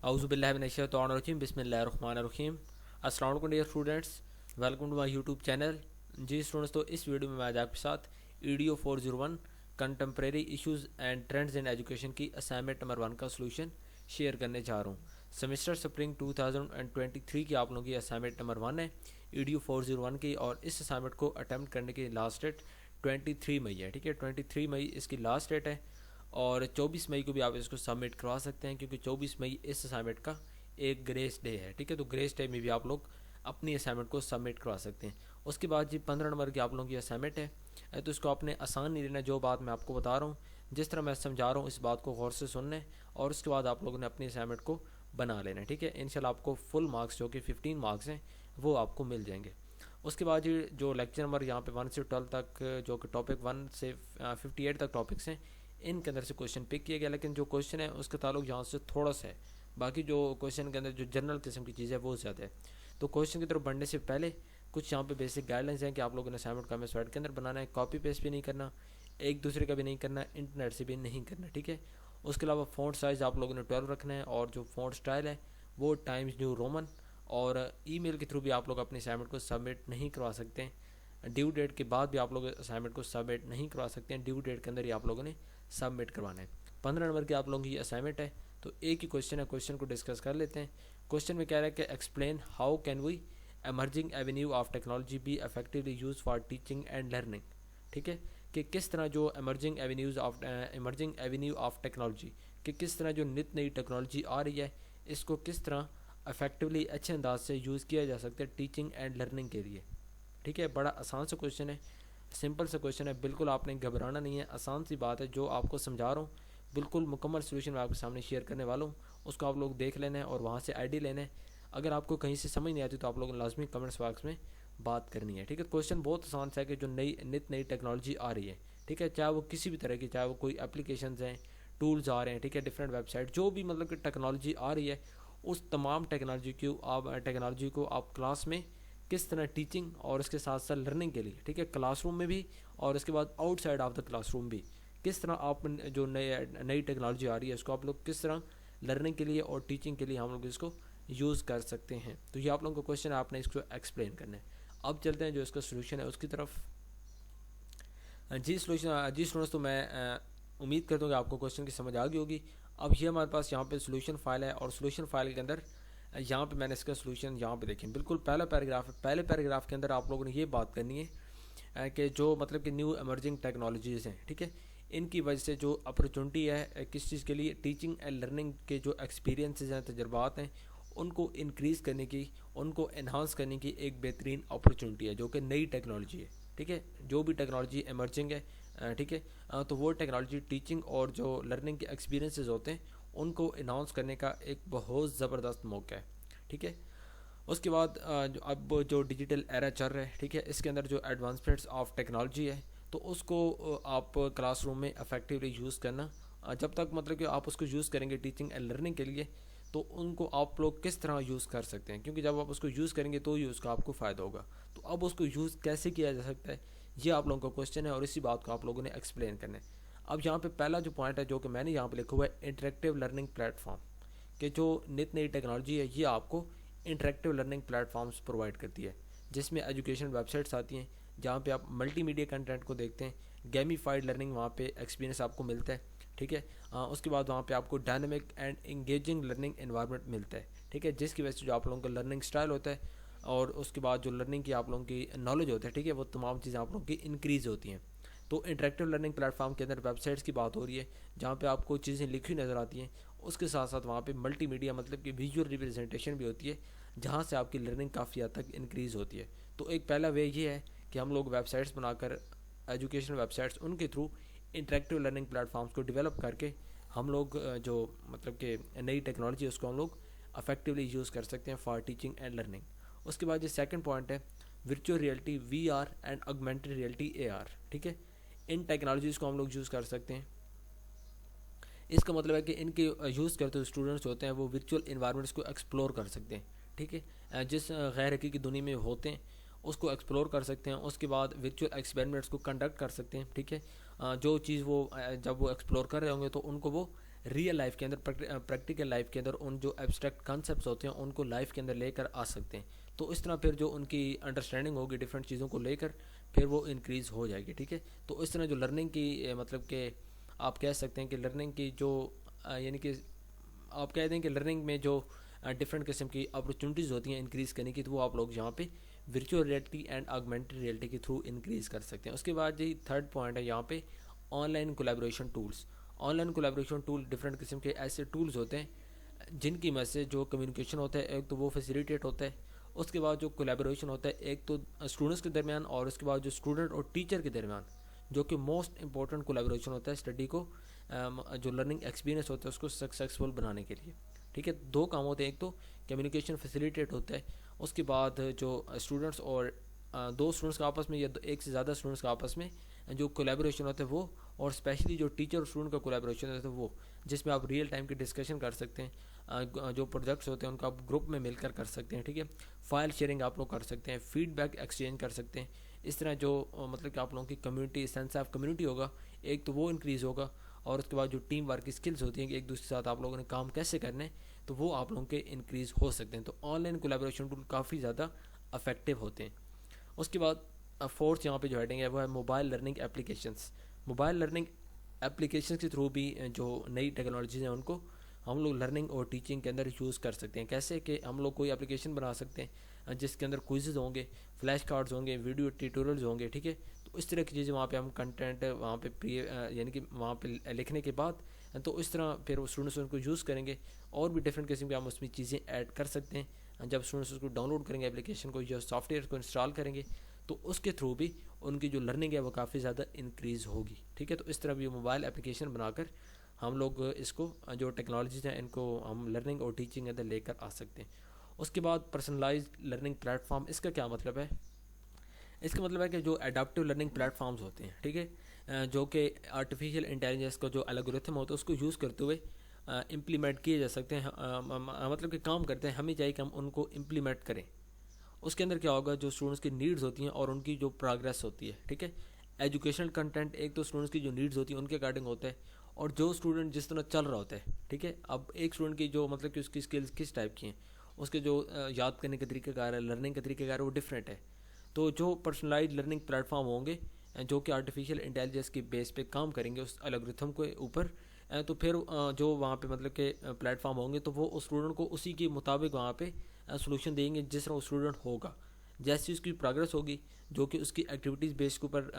اعوذ باللہ من الشیطان الرجیم بسم اللہ الرحمن الرحیم. السلام علیکم dear students, welcome to my YouTube channel. جی اسٹوڈنٹس, تو اس ویڈیو میں آج آپ کے ساتھ EDU 401 contemporary issues and trends in education کی اسائنمنٹ نمبر 1 کا سلوشن شیئر کرنے جا رہا ہوں. سیمسٹر سپرنگ 2023 کی آپ لوگوں کی اسائنمنٹ نمبر 1 ہے ایڈیو 401 کی, اور اس اسائنمنٹ کو اٹیمپٹ کرنے کی لاسٹ ڈیٹ 23 مئی ہے. ٹھیک ہے, 23 مئی اس کی لاسٹ ڈیٹ ہے, اور 24 مئی کو بھی آپ اس کو سبمٹ کروا سکتے ہیں, کیونکہ 24 مئی اس اسائنمنٹ کا ایک گریس ڈے ہے. ٹھیک ہے, تو گریس ڈے میں بھی آپ لوگ اپنی اسائنمنٹ کو سبمٹ کروا سکتے ہیں. اس کے بعد جی 15 نمبر کی آپ لوگوں کی اسائنمنٹ ہے, تو اس کو آپ نے آسان نہیں لینا. جو بات میں آپ کو بتا رہا ہوں, جس طرح میں سمجھا رہا ہوں, اس بات کو غور سے سننا ہے, اور اس کے بعد آپ لوگوں نے اپنی اسائنمنٹ کو بنا لینا ہے. ٹھیک ہے, انشاءاللہ آپ کو فل مارکس جو کہ 15 مارکس ہیں وہ آپ کو مل جائیں گے. اس کے بعد جو لیکچر نمبر یہاں پہ 1 سے 12 تک, جو کہ ٹاپک 1 سے 58 تک ٹاپکس ہیں, ان کے اندر سے کوشچن پک کیا گیا, لیکن جو کوشچن ہے اس کا تعلق یہاں سے تھوڑا سا ہے. باقی جو کوشچن کے اندر جو جنرل قسم کی چیز ہے وہ زیادہ ہے. تو کوشچن کی طرف بڑھنے سے پہلے کچھ یہاں پہ بیسک گائیڈ لائنس ہیں کہ آپ لوگوں نے اسائنمنٹ کا ہمیں سلائڈ کے اندر بنانا ہے. کاپی پیسٹ بھی نہیں کرنا, ایک دوسرے کا بھی نہیں کرنا, انٹرنیٹ سے بھی نہیں کرنا. ٹھیک ہے, اس کے علاوہ فونٹ سائز آپ لوگوں نے 12 رکھنا ہے, اور جو فونٹ سٹائل ہے وہ ٹائمز نیو رومن, اور ای میل کے تھرو بھی آپ لوگ اپنی اسائنمنٹ کو سبمٹ نہیں کروا سکتے ہیں. ڈیو ڈیٹ کے بعد بھی آپ لوگ اسائنمنٹ کو سبمٹ نہیں کروا سکتے ہیں, ڈیو ڈیٹ کے اندر ہی آپ لوگوں نے سبمٹ کروانا ہے. 15 نمبر کی آپ لوگوں کی یہ اسائنمنٹ ہے, تو ایک ہی کوشچن ہے, کوشچن کو ڈسکس کر لیتے ہیں. کوشچن میں کہہ رہا ہے کہ explain how can we emerging avenue of technology be effectively use for teaching and learning. ٹھیک ہے, کہ کس طرح جو ایمرجنگ ایونیو آف ٹیکنالوجی, کہ کس طرح جو نت نئی ٹیکنالوجی آ رہی ہے اس کو کس طرح افیکٹولی اچھے انداز سے یوز کیا جا سکتا ہے ٹیچنگ اینڈ لرننگ کے لیے. ٹھیک ہے, بڑا آسان سا کوشچن ہے, سمپل سا کوشچن ہے, بالکل آپ نے گھبرانا نہیں ہے, آسان سی بات ہے. جو آپ کو سمجھا رہا ہوں بالکل مکمل سلوشن میں آپ کے سامنے شیئر کرنے والا ہوں, اس کو آپ لوگ دیکھ لینا ہے اور وہاں سے آئی ڈی لینا ہے. اگر آپ کو کہیں سے سمجھ نہیں آتی تو آپ لوگوں نے لازمی کمنٹس باکس میں بات کرنی ہے. ٹھیک ہے, کوشچن بہت آسان سا ہے کہ جو نت نئی ٹیکنالوجی آ رہی ہے, ٹھیک ہے, چاہے وہ کسی بھی طرح کی, چاہے وہ کوئی اپلیکیشنز ہیں, ٹولز آ رہے ہیں, ٹھیک ہے, ڈفرینٹ ویب سائٹ, جو بھی مطلب کہ ٹیکنالوجی آ رہی ہے, اس تمام ٹیکنالوجی کو آپ کلاس میں کس طرح ٹیچنگ اور اس کے ساتھ ساتھ لرننگ کے لیے, ٹھیک ہے, کلاس روم میں بھی اور اس کے بعد out side of the class room بھی, کس طرح آپ جو نئی ٹیکنالوجی آ رہی ہے اس کو آپ لوگ کس طرح لرننگ کے لیے اور ٹیچنگ کے لیے ہم لوگ اس کو یوز کر سکتے ہیں. تو یہ آپ لوگوں کا کوشچن ہے, آپ نے اس کو ایکسپلین کرنا ہے. اب چلتے ہیں جو اس کا سلوشن ہے اس کی طرف. جی اسٹوڈنٹس, تو میں امید کرتا ہوں کہ آپ کو کوشچن کی سمجھ آ گئی ہوگی. اب یہ ہمارے پاس یہاں پہ سلوشن فائل ہے, اور سلوشن فائل کے اندر یہاں پہ میں نے اس کا سلوشن یہاں پہ دیکھیں, بالکل پہلا پیراگراف ہے. پہلے پیراگراف کے اندر آپ لوگوں نے یہ بات کرنی ہے کہ جو مطلب کہ نیو ایمرجنگ ٹیکنالوجیز ہیں, ٹھیک ہے, ان کی وجہ سے جو اپرچونٹی ہے کس چیز کے لیے, ٹیچنگ اینڈ لرننگ کے جو ایکسپیرینسز ہیں, تجربات ہیں, ان کو انکریز کرنے کی, ان کو انہانس کرنے کی ایک بہترین اپرچونٹی ہے جو کہ نئی ٹیکنالوجی ہے. ٹھیک ہے, جو بھی ٹیکنالوجی ایمرجنگ ہے, ٹھیک ہے, تو وہ ٹیکنالوجی ٹیچنگ اور جو لرننگ کے ایکسپیرینسز ہوتے ہیں ان کو انہانس کرنے کا ایک بہت زبردست موقع ہے. ٹھیک ہے, اس کے بعد اب جو ڈیجیٹل ایرا چل رہا ہے, ٹھیک ہے, اس کے اندر جو ایڈوانسمنٹس آف ٹیکنالوجی ہے, تو اس کو آپ کلاس روم میں افیکٹولی یوز کرنا. جب تک مطلب کہ آپ اس کو یوز کریں گے ٹیچنگ اینڈ لرننگ کے لیے, تو ان کو آپ لوگ کس طرح یوز کر سکتے ہیں, کیونکہ جب آپ اس کو یوز کریں گے تو ہی اس کا آپ کو فائدہ ہوگا. تو اب اس کو یوز کیسے کیا جا سکتا ہے, یہ آپ لوگوں کا کوشچن ہے, اور اسی بات کو آپ لوگوں نے ایکسپلین کرنا ہے. اب یہاں پہ پہلا جو پوائنٹ ہے جو کہ میں نے یہاں پہ لکھا ہوا ہے, انٹریکٹیو لرننگ پلیٹ فارم, کہ جو نت نئی ٹیکنالوجی ہے یہ آپ کو interactive learning platforms provide کرتی ہے, جس میں ایجوکیشن ویب سائٹس آتی ہیں جہاں پہ آپ ملٹی میڈیا کنٹینٹ کو دیکھتے ہیں. گیمیفائڈ لرننگ وہاں پہ ایکسپیرینس آپ کو ملتا ہے. ٹھیک ہے, اس کے بعد وہاں پہ آپ کو dynamic and engaging learning environment ملتا ہے. ٹھیک ہے, جس کی وجہ سے جو آپ لوگوں کا لرننگ سٹائل ہوتا ہے, اور اس کے بعد جو لرننگ کی آپ لوگوں کی نالج ہوتا ہے, ٹھیک ہے, وہ تمام چیزیں آپ لوگوں کی انکریز ہوتی ہیں. تو انٹریکٹیو لرننگ پلیٹ فارم کے اندر ویب سائٹس کی بات ہو رہی ہے جہاں پہ آپ کو چیزیں لکھی نظر آتی ہیں, اس کے ساتھ ساتھ وہاں پہ ملٹی میڈیا مطلب کہ ویژول ریپرزنٹیشن بھی ہوتی ہے, جہاں سے آپ کی لرننگ کافی حد تک انکریز ہوتی ہے. تو ایک پہلا وے یہ ہے کہ ہم لوگ ویب سائٹس بنا کر, ایجوکیشن ویب سائٹس, ان کے through interactive learning platforms کو ڈیولپ کر کے ہم لوگ جو مطلب کہ نئی ٹیکنالوجی ہے اس کو ہم لوگ افیکٹولی یوز کر سکتے ہیں فار ٹیچنگ اینڈ لرننگ. اس کے بعد یہ سیکنڈ پوائنٹ ہے, virtual reality V R and augmented reality A R. ٹھیک ہے, ان ٹیکنالوجیز کو ہم لوگ یوز کر سکتے ہیں. اس کا مطلب ہے کہ ان کے یوز کرتے ہوئے اسٹوڈنٹس ہوتے ہیں وہ ورچوئل انوائرمنٹس کو ایکسپلور کر سکتے ہیں. ٹھیک ہے, جس غیر حقیقی دنیا میں ہوتے ہیں اس کو ایکسپلور کر سکتے ہیں. اس کے بعد ورچوئل ایکسپیریمنٹس کو کنڈکٹ کر سکتے ہیں. ٹھیک ہے, جو چیز وہ جب وہ ایکسپلور کر رہے ہوں گے تو ان کو وہ ریئل لائف کے اندر پریکٹیکل لائف کے اندر ان جو ایبسٹریکٹ کانسیپٹس ہوتے ہیں ان کو لائف کے اندر لے کر آ سکتے ہیں. تو اس طرح پھر جو ان کی انڈرسٹینڈنگ ہوگی ڈفرینٹ چیزوں کو لے کر پھر وہ انکریز ہو جائے گی. ٹھیک ہے, تو اس طرح جو لرننگ کی مطلب کہ آپ کہہ سکتے ہیں کہ لرننگ کی جو یعنی کہ آپ کہہ دیں کہ لرننگ میں جو ڈفرینٹ قسم کی اپرچونیٹیز ہوتی ہیں انکریز کرنے کی, تو وہ آپ لوگ یہاں پہ virtual reality and augmented reality کے تھرو انکریز کر سکتے ہیں. اس کے بعد جی تھرڈ پوائنٹ ہے یہاں پہ online collaboration tools. Online collaboration tool different قسم کے ایسے ٹولز ہوتے ہیں جن کی مدد سے جو کمیونیکیشن ہوتا ہے ایک تو وہ فیسیلیٹیٹ ہوتا ہے. اس کے بعد جو کولیبریشن ہوتا ہے ایک تو اسٹوڈنٹس کے درمیان, اور اس کے بعد جو اسٹوڈنٹ اور ٹیچر کے درمیان, جو کہ موسٹ امپورٹنٹ کولیبریشن ہوتا ہے اسٹڈی کو جو لرننگ ایکسپیرینس ہوتا ہے اس کو سکسیزفل بنانے کے لیے. ٹھیک ہے, دو کام ہوتے ہیں, ایک تو کمیونیکیشن فیسیلیٹیٹ ہوتا ہے, اس کے بعد جو اسٹوڈنٹس اور دو اسٹوڈنٹس کا آپس میں یا ایک سے زیادہ اسٹوڈنٹس کا آپس میں جو کولیبریشن ہوتا ہے وہ, اور اسپیشلی جو ٹیچر اور اسٹوڈنٹ کا کولیبریشن ہوتا ہے وہ, جس میں آپ ریئل ٹائم کی ڈسکشن کر سکتے ہیں, جو پروجیکٹس ہوتے ہیں ان کا آپ گروپ میں مل کر کر سکتے ہیں. ٹھیک ہے, فائل شیئرنگ آپ لوگ کر سکتے ہیں, فیڈ بیک ایکسچینج کر سکتے ہیں. اس طرح جو مطلب کہ آپ لوگوں کی کمیونٹی سینس آف کمیونٹی ہوگا ایک تو وہ انکریز ہوگا, اور اس کے بعد جو ٹیم ورک کی اسکلز ہوتی ہیں کہ ایک دوسرے کے ساتھ آپ لوگوں نے کام کیسے کرنے, تو وہ آپ لوگوں کے انکریز ہو سکتے ہیں. تو آن لائن کولیبریشن ٹول کافی زیادہ افیکٹو ہوتے ہیں. اس کے بعد فورتھ یہاں پہ جو ہیڈنگ ہے وہ ہے mobile learning applications. Mobile learning applications کے تھرو بھی جو نئی ٹیکنالوجیز ہیں ان کو ہم لوگ لرننگ اور ٹیچنگ کے اندر یوز کر سکتے ہیں. کیسے کہ ہم لوگ کوئی اپلیکیشن بنا سکتے ہیں جس کے اندر کوئزز ہوں گے, فلیش کارڈز ہوں گے, ویڈیو ٹیوٹوریلز ہوں گے. ٹھیک ہے, تو اس طرح کی چیزیں وہاں پہ ہم کنٹینٹ وہاں پہ یعنی کہ وہاں پہ لکھنے کے بعد تو اس طرح پھر اسٹوڈنٹس ان کو یوز کریں گے, اور بھی ڈفرینٹ قسم کے ہم اس میں چیزیں ایڈ کر سکتے ہیں. جب اسٹوڈنٹس اس کو ڈاؤن لوڈ کریں گے اپلیکیشن کو یا سافٹ ویئر کو انسٹال کریں گے تو اس کے تھرو بھی ان کی جو لرننگ ہے وہ کافی زیادہ انکریز ہوگی. ٹھیک ہے, تو اس طرح بھی موبائل اپلیکیشن بنا کر ہم لوگ اس کو جو ٹیکنالوجیز ہیں ان کو ہم لرننگ اور ٹیچنگ کے اندر لے کر آ سکتے ہیں. اس کے بعد پرسنلائزڈ لرننگ پلیٹ فارم. اس کا کیا مطلب ہے؟ اس کا مطلب ہے کہ جو اڈاپٹیو لرننگ پلیٹ فارمز ہوتے ہیں, ٹھیک ہے, جو کہ آرٹیفیشیل انٹیلیجنس کا جو الگورتھم ہوتا ہے اس کو یوز کرتے ہوئے امپلیمنٹ کیے جا سکتے ہیں, مطلب کہ کام کرتے ہیں. ہمیں چاہیے کہ ہم ان کو امپلیمنٹ کریں. اس کے اندر کیا ہوگا, جو اسٹوڈنٹس کی نیڈز ہوتی ہیں اور ان کی جو پروگریس ہوتی ہے. ٹھیک ہے, ایجوکیشنل کنٹینٹ ایک تو اسٹوڈنٹس کی جو نیڈز ہوتی ہیں ان کے اکارڈنگ ہوتا ہے, اور جو اسٹوڈنٹ جس طرح چل رہا ہوتا ہے. ٹھیک ہے, اب ایک اسٹوڈنٹ کی جو مطلب کہ اس کی اسکلز کس ٹائپ کی ہیں, اس کے جو یاد کرنے کا طریقہ کار ہے, لرننگ کا طریقہ کار ہے, وہ ڈفرینٹ ہے. تو جو پرسنلائزڈ لرننگ پلیٹ فارم ہوں گے جو کہ آرٹیفیشیل انٹیلیجنس کی بیس پہ کام کریں گے اس الگورتھم کے اوپر, تو پھر جو وہاں پہ مطلب کہ پلیٹ فارم ہوں گے تو وہ اس اسٹوڈنٹ کو اسی کے مطابق وہاں پہ سولوشن دیں گے جس طرح وہ اسٹوڈنٹ ہوگا. جیسی اس کی پروگریس ہوگی جو کہ اس کی ایکٹیویٹیز بیس کے اوپر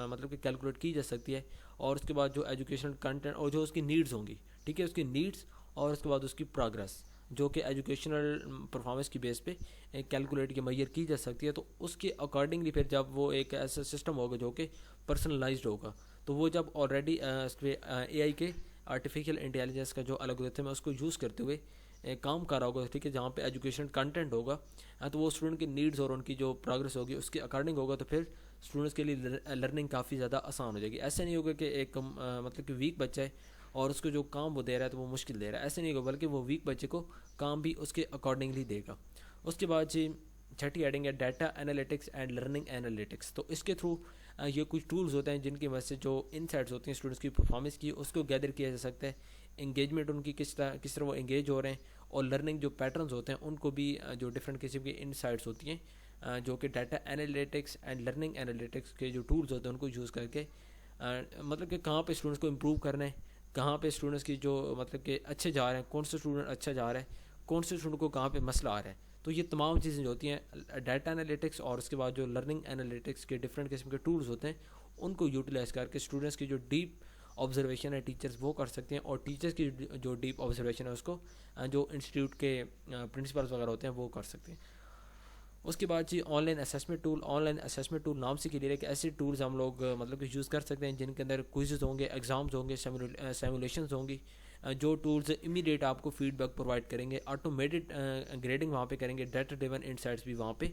مطلب کہ کیلکولیٹ کی جا سکتی ہے, اور اس کے بعد جو ایجوکیشنل کنٹینٹ اور جو اس کی نیڈز ہوں گی. ٹھیک ہے, اس کی نیڈز اور اس کے بعد اس کی پروگریس جو کہ ایجوکیشنل پرفارمنس کی بیس پہ کیلکولیٹ یا میئر کی جا سکتی ہے. تو اس کے اکارڈنگلی پھر جب وہ ایک ایسا سسٹم ہوگا جو کہ پرسنلائزڈ ہوگا, تو وہ جب آلریڈی اے آئی کے آرٹیفیشیل انٹیلیجنس کا جو الگورتھم ہے اس کو یوز کرتے ہوئے کام کر رہا ہوگا. ٹھیک ہے, جہاں پہ ایجوکیشن کنٹینٹ ہوگا تو وہ اسٹوڈنٹ کی نیڈز اور ان کی جو پروگریس ہوگی اس کے اکارڈنگ ہوگا, تو پھر اسٹوڈنٹس کے لیے لرننگ کافی زیادہ آسان ہو جائے گی. ایسا نہیں ہوگا کہ ایک مطلب کہ ویک بچہ ہے اور اس کو جو کام وہ دے رہا ہے تو وہ مشکل دے رہا ہے. ایسا نہیں ہوگا, بلکہ وہ ویک بچے کو کام بھی اس کے اکارڈنگلی دے گا. اس کے بعد جی چھٹی ایڈنگ ہے data analytics and learning analytics. تو اس کے تھرو یہ کچھ ٹولز ہوتے ہیں جن کی وجہ سے جو انسائٹس ہوتی ہیں اسٹوڈنٹس کی پرفارمنس کی اس کو گیدر کیا جا سکتا ہے, انگیجمنٹ ان کی کس طرح وہ انگیج ہو رہے ہیں, اور لرننگ جو پیٹرنز ہوتے ہیں ان کو بھی جو ڈفرینٹ قسم کی انسائٹس ہوتی ہیں جو کہ data analytics and learning analytics کے جو ٹولز ہوتے ہیں ان کو یوز کر کے مطلب کہ کہاں پہ اسٹوڈنٹس کو امپروو کرنا ہے, کہاں پہ اسٹوڈنٹس کی جو مطلب کہ اچھے جا رہے ہیں, کون سے اسٹوڈنٹ اچھا جا رہا ہے, کون سے اسٹوڈنٹ کو کہاں پہ مسئلہ آ رہا ہے. تو یہ تمام چیزیں جو ہوتی ہیں ڈیٹا انالیٹکس اور اس کے بعد جو لرننگ انالیٹکس کے ڈفرینٹ قسم کے ٹولز ہوتے ہیں ان کو یوٹیلائز کر کے اسٹوڈنٹس کی جو ڈیپ آبزرویشن ہے ٹیچرز وہ کر سکتے ہیں, اور ٹیچرز کی جو ڈیپ آبزرویشن ہے اس کو جو انسٹیٹیوٹ کے پرنسپلز وغیرہ ہوتے ہیں وہ کر سکتے ہیں. اس کے بعد جی online assessment tool. Online assessment tool نام سے کلیئر ہے کہ ایسے ٹولز ہم لوگ مطلب کہ یوز کر سکتے ہیں جن کے اندر کوئزز ہوں گے, ایگزامز ہوں گے, سیمولیشنز ہوں گی, جو ٹولز امیڈیٹ آپ کو فیڈ بیک پرووائڈ کریں گے, آٹومیٹڈ گریڈنگ وہاں پہ کریں گے, ڈیٹا ڈریون انسائٹس بھی وہاں پہ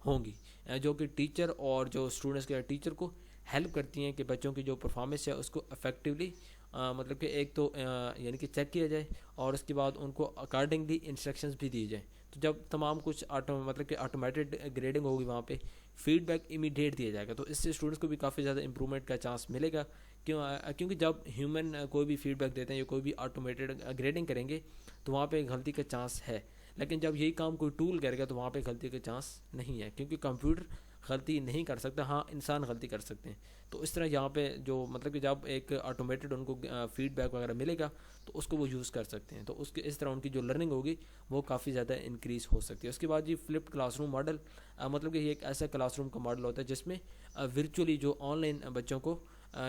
ہوں گی جو کہ ٹیچر اور جو اسٹوڈنٹس کے ٹیچر کو ہیلپ کرتی ہیں کہ بچوں کی جو پرفارمنس ہے اس کو افیکٹولی مطلب کہ ایک تو یعنی کہ چیک کیا جائے, اور اس کے بعد ان کو اکارڈنگلی انسٹرکشنز بھی دیے جائیں. تو جب تمام کچھ مطلب کہ آٹومیٹڈ گریڈنگ ہوگی وہاں پہ فیڈ بیک امیڈیٹ دیا جائے گا, تو اس سے اسٹوڈنٹس کو بھی کافی زیادہ امپرومنٹ کا چانس ملے گا کیونکہ جب ہیومن کوئی بھی فیڈ بیک دیتے ہیں یا کوئی بھی آٹومیٹڈ گریڈنگ کریں گے تو وہاں پہ غلطی کا چانس ہے، لیکن جب یہی کام کوئی ٹول کرے گا تو وہاں پہ غلطی کا چانس نہیں ہے، کیونکہ کمپیوٹر غلطی نہیں کر سکتا، ہاں انسان غلطی کر سکتے ہیں۔ تو اس طرح یہاں پہ جو مطلب کہ جب ایک آٹومیٹڈ ان کو فیڈ بیک وغیرہ ملے گا تو اس کو وہ یوز کر سکتے ہیں، تو اس طرح ان کی جو لرننگ ہوگی وہ کافی زیادہ انکریز ہو سکتی ہے۔ اس کے بعد جی فلپڈ کلاس روم ماڈل، مطلب کہ یہ ایک ایسا کلاس روم کا ماڈل ہوتا ہے جس میں ورچولی جو آن لائن بچوں کو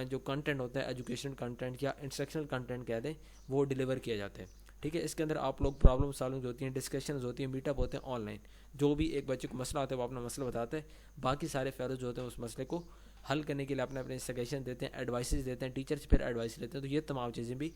جو کنٹینٹ ہوتا ہے ایجوکیشن کنٹینٹ یا انسٹرکشنل کنٹینٹ کہہ دیں وہ ڈیلیور کیا جاتا ہے، ٹھیک ہے۔ اس کے اندر آپ لوگ پرابلم سالونگ ہوتی ہیں، ڈسکشنز ہوتی ہیں، میٹ اپ ہوتے ہیں آن لائن، جو بھی ایک بچے کو مسئلہ آتا ہے وہ اپنا مسئلہ بتاتا ہے، باقی سارے فیلوز جو ہوتے ہیں اس مسئلے کو حل کرنے کے لیے اپنے سجیشن دیتے ہیں، ایڈوائسز دیتے ہیں، ٹیچرز پھر ایڈوائس لیتے ہیں۔ تو یہ تمام چیزیں بھی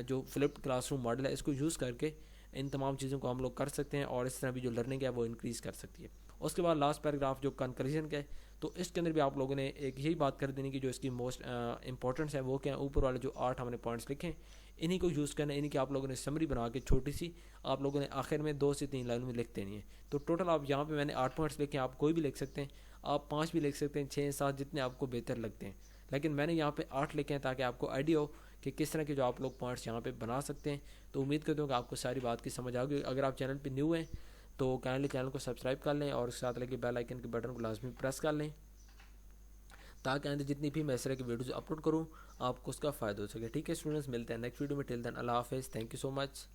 جو فلپڈ کلاس روم ماڈل ہے اس کو یوز کر کے ان تمام چیزوں کو ہم لوگ کر سکتے ہیں، اور اس طرح بھی جو لرننگ ہے وہ انکریز کر سکتی ہے۔ اس کے بعد لاسٹ پیراگراف جو کنکلوژن کا ہے، تو اس کے اندر بھی آپ لوگوں نے ایک یہی بات کر دینی کہ جو اس کی موسٹ امپورٹنس ہے وہ کیا ہے، اوپر والے جو 8 ہم نے پوائنٹس لکھے ہیں انہی کو یوز کرنا ہے، انہی کی آپ لوگوں نے سمری بنا کے چھوٹی سی آپ لوگوں نے آخر میں 2 سے 3 لائنوں میں لکھ دینی ہے۔ تو ٹوٹل آپ یہاں پہ میں نے 8 پوائنٹس لکھے ہیں، آپ کوئی بھی لکھ سکتے ہیں، آپ 5 بھی لکھ سکتے ہیں، 6 7 جتنے آپ کو بہتر لگتے ہیں، لیکن میں نے یہاں پہ 8 لکھے ہیں تاکہ آپ کو آئیڈیا ہو کہ کس طرح کے جو آپ لوگ پوائنٹس یہاں پہ بنا سکتے ہیں۔ تو امید کرتا ہوں کہ آپ کو ساری بات کی سمجھ آ گئی۔ اگر آپ چینل پہ نیو ہیں تو کائنڈلی چینل کو سبسکرائب کر لیں اور اس کے ساتھ لگے بیل آئکن کے بٹن کو لازمی پریس کر لیں تاکہ آئندہ جتنی بھی میں اس طرح کی ویڈیوز اپلوڈ کروں آپ کو اس کا فائدہ ہو سکے، ٹھیک ہے اسٹوڈنٹس، ملتے ہیں نیکسٹ ویڈیو میں، ٹل دین اللہ حافظ، تھینک یو سو مچ۔